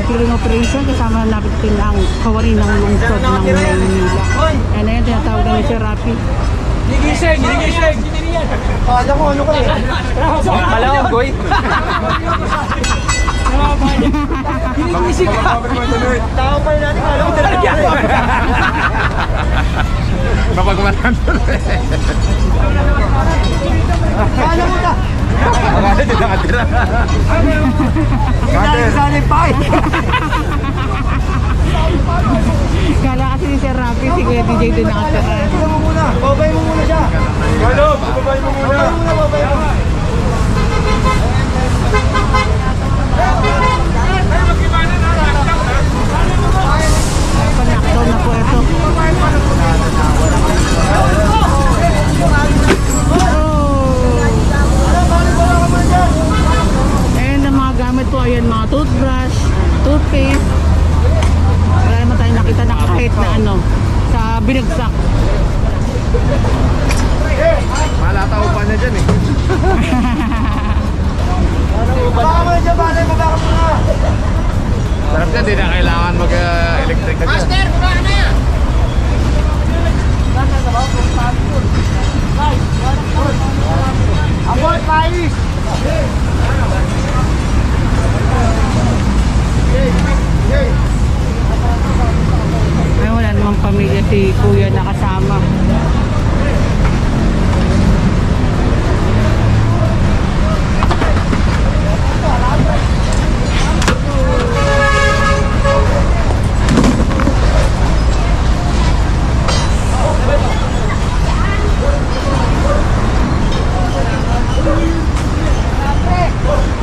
drilling operation kasama natin ang kawari ng lungsod ng Maynila. And ayun, tinatawag na ni Sir Rafi. Nigising! Kala ko ano kayo? Kala ko, Goy. Nigising ka! Tao pa rin natin, kala ko talaga. Mapagmatan tuloy. Kala mo ka? Makala din nakatira. Sali pa eh. Kala kasi ni Sir Rafi, si Kuya DJ doon nakatira. Tignan mo muna. Babay mo muna siya. Kalo, babay mo muna. Babay mo. Panakdown na po ito. And ang mga gamit po, ayan, mga toothbrush, toothpaste. Wala naman tayo nakita na kahit na ano, sa binagsak. Malataw pa niya dyan eh. Baka mo na siya, baka mo na. Sarap yan, di na kailangan mag-electric na dyan. Abort, Pais! Ay, wala namang pamilya si Kuya nakasama.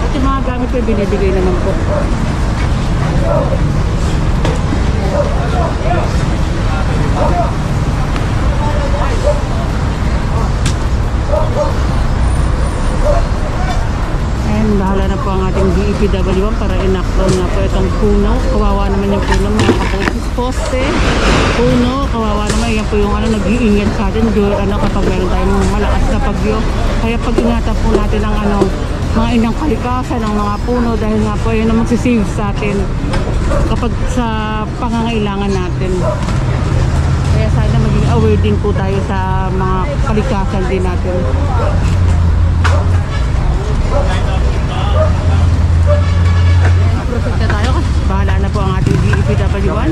At yung mga gamit ko binibigay naman po. And bahala na po ang ating DEPW1 para in-knockdown nga po itong puno. Kawawa naman yung puno, mga kaposis poste. Puno, kawawa naman. Yan po yung nag-iingat sa atin kapag meron tayong malakas na bagyo. Kaya pag-ingatan po natin ang mga inang kalikasan ng mga puno dahil nga po yun ang magsisave sa atin kapag sa pangangailangan natin. Kaya sana maging aware din po tayo sa mga kalikasan din natin. Proceed na tayo kasi bahala na po ang ating DEPW1.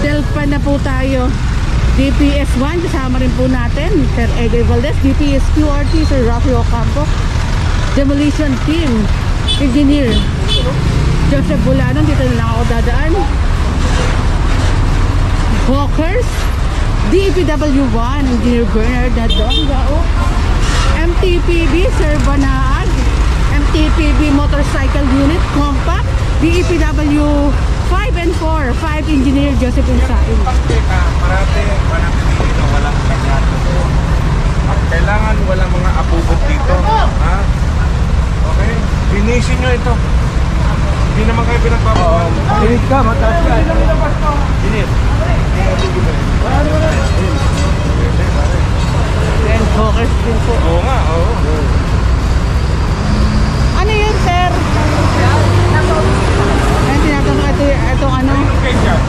Delpa na po tayo. DPS1, kasama rin po natin Sir Edgar Valdez, DPS QRT, Sir Rafi Ocampo, Demolition Team, Engineer Joseph Bulanon, dito na lang ako dadaan. Walkers, DPW1, Engineer Bernard Nadonga, MTPB, Sir Banaag, MTPB Motorcycle Unit, Compact, DEPW 5 and 4, 5 Engineer Joseph Insain. Marami dito, walang kanyado. Kailangan walang mga abubot dito. Ha? Okay? Linisin nyo ito. Hindi naman kayo pinagpapawal. Pilit ka, mataas ka. Init. And Walkers din po. Oo nga, oo. Ano yun, sir? Ayun, tinatanong itong ano? Okay dyan.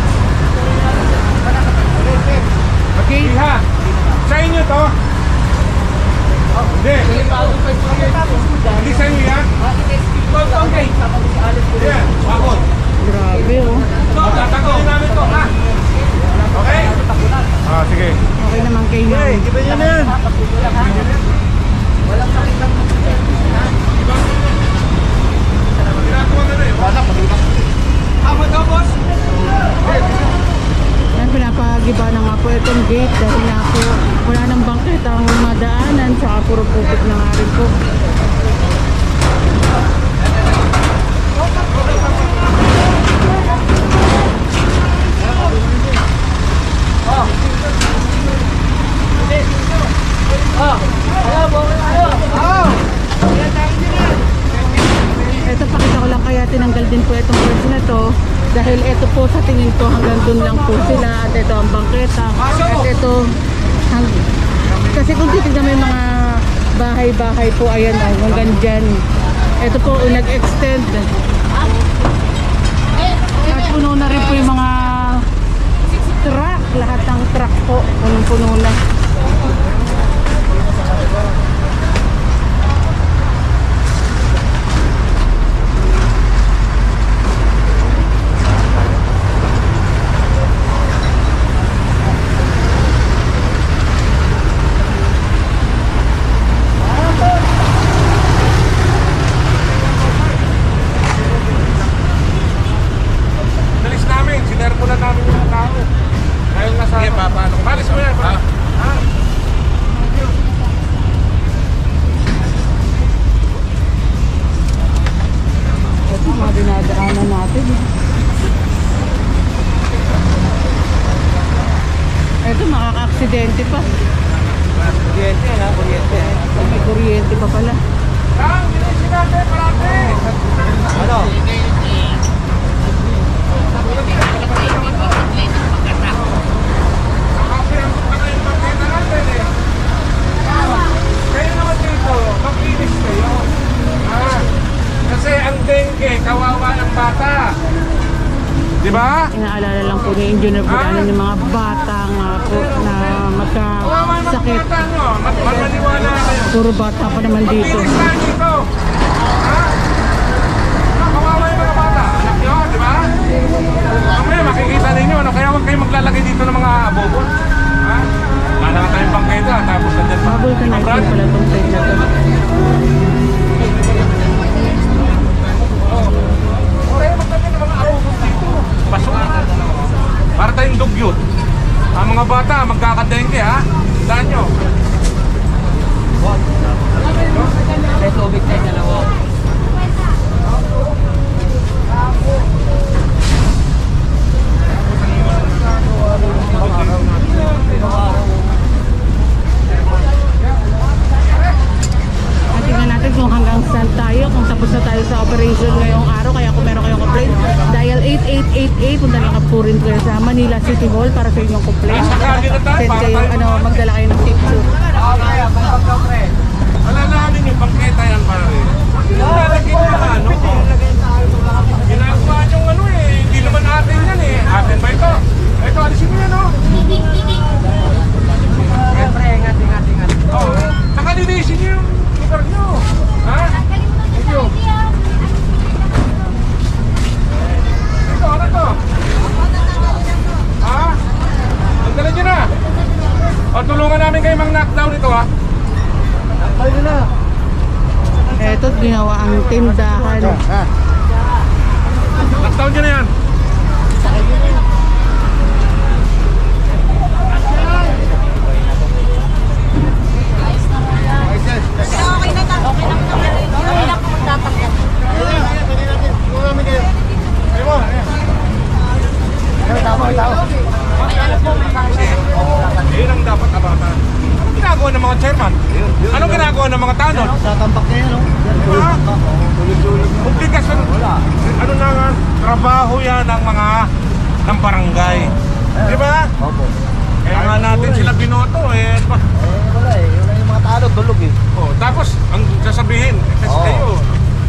Okay ha. Sa inyo to. Hindi. Hindi sa inyo yan. Okay. Yan. Bakot. Grabe, oh. Tatakot namin to ha. Okay? Sige. Okay naman kayo. Hey, iba yun na yan. Yan, pinapagiba na nga po itong gate dahil nga po wala nang bangketa ang madaanan, saka puro pupit na nga rin po. Ito, pakita ko lang kaya tinanggal din po itong bridge na to dahil ito po sa tingin ko hanggang dun lang po sila at ito ang bangketa at ito kasi kung titignan mo yung mga bahay-bahay po, ayan o, hanggang dyan. Ito po, nag-extend. At puno na rin po yung mga truck, lahat ng truck po, punong-puno na. Dalis namin, sinermulan namin yung tao. Dahil nasa... Sige, paano? Malis mo yan, pa. Ha? Ito mga dinadaanan natin. Ito, makaka-aksidente pa. Kuryente na, kuryente. May kuryente pa pala. Lang, bilisin natin, parate. Ano? Kasi ang mga yung pagkita natin eh. Kaya naman dito, makinis kayo. Kasi ang dengue, kawawa ng bata. Di ba? Inaalala lang po ni Engineer Budanan yung mga bata nga po na Kawawa ng magkasakit. bata nyo. Maniwala kayo. Puro bata pa naman dito. Makinis tayo dito. Ha? Kawawa yung mga bata. Anak nyo, di ba? Mamaya makikita ninyo, ano? Kaya huwag kayong maglalagay dito ng mga abobo. Ha? Wala na tayong bangketa, tapos nandyan pa. Bubble ka na Brad? pala itong side na to. Kaya maglalagay ng mga abobo dito. Pasok. Para tayong dugyot. Ang mga bata, magkakadengke, ha? Tandaan nyo. May tubig tayo dalawa. At tingnan natin kung hanggang saan tayo, kung tapos na tayo sa operation ngayong araw. Kaya kung meron kayong complaint, dial 8888. Punta lang po rin kayo sa Manila City Hall para sa inyong complaint. Send kayo, magdala kayo ng picture. Alalahanin yung bangketa yan, pare. Lalagyan nyo na, ano? Ginagawa nyong ano eh. Hindi naman atin yan eh. Atin ba ito? Ito, alisin mo yan, no? Siyempre, ingat. Oo. Nakalinisin nyo yung lugar nyo. Ha? Ito. Ito, ano to? Ha? Magdala nyo na. O, tulungan namin kayo mang-knockdown ito, ha? Eto, ginawa ang tindahan. Knockdown nyo na yan. Yun ang dapat abatan. Anong ginagawa ng mga chairman? Anong ginagawa ng mga tanod? Tatampak na yan, no? Diba? Obligasyon. Ano na nga? Trabaho yan ng mga ng barangay. Di ba? Opo. Kaya nga natin sila binoto eh. Wala eh. Wala yung mga talo, dulog eh. Oh, tapos ang sasabihin, kasi Oo. kayo,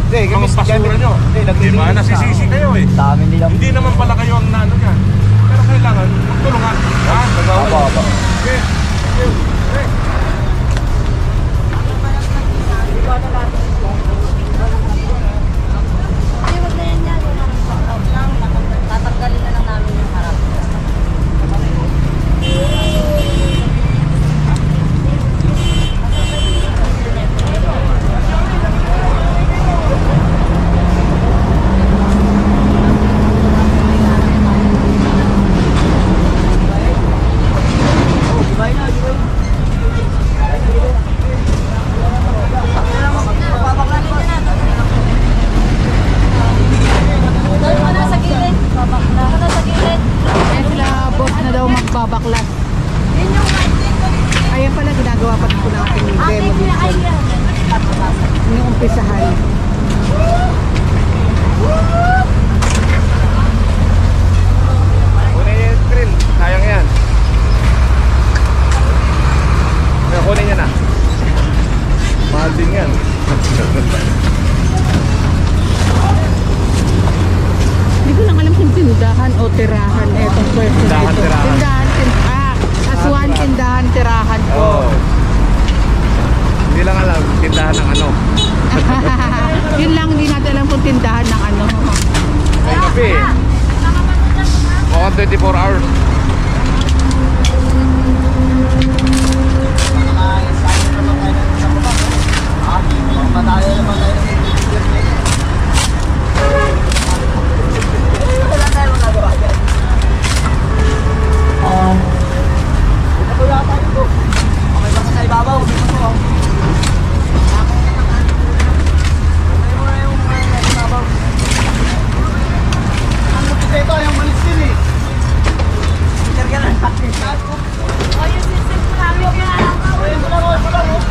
Hindi, mga basura nyo. Di ba? Nasisisi kayo eh. Sa amin nila. Hindi naman pala kayo ang naano yan. Pero kailangan magtulungan. Ha? Opo. Okay. Okay. Tatanggalin na lang namin yung harap. Doon mo na sa gilid. Babak na. Doon sa gilid. Kaya sila boss na daw magbabaklas. Yun yung Ayan pala, ginagawa pa rin po natin yung aking demolition. idea. Yung umpisahan. Kunin niya yung screen. Sayang yan. Kunin niya na. tirahan po. Oo. Hindi lang alam, tindahan ng ano. Yun lang, hindi natin alam kung tindahan ng ano. May kape. Mukhang 24 hours. Madaya naman tayo. Wala tayo magagawa dyan. Ito po yata ito. Okay ba sa ibabaw? Dito po. Ang kapit ito, yung malis din eh. Sir ka lang. O, yung sisim ko lang yung Ito lang, ito lang.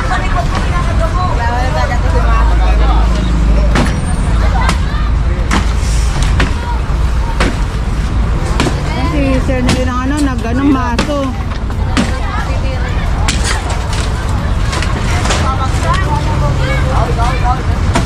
sa likod ko pinakagabo. Kasi sir na rin ang ano, nag-anong maso. Ikaw.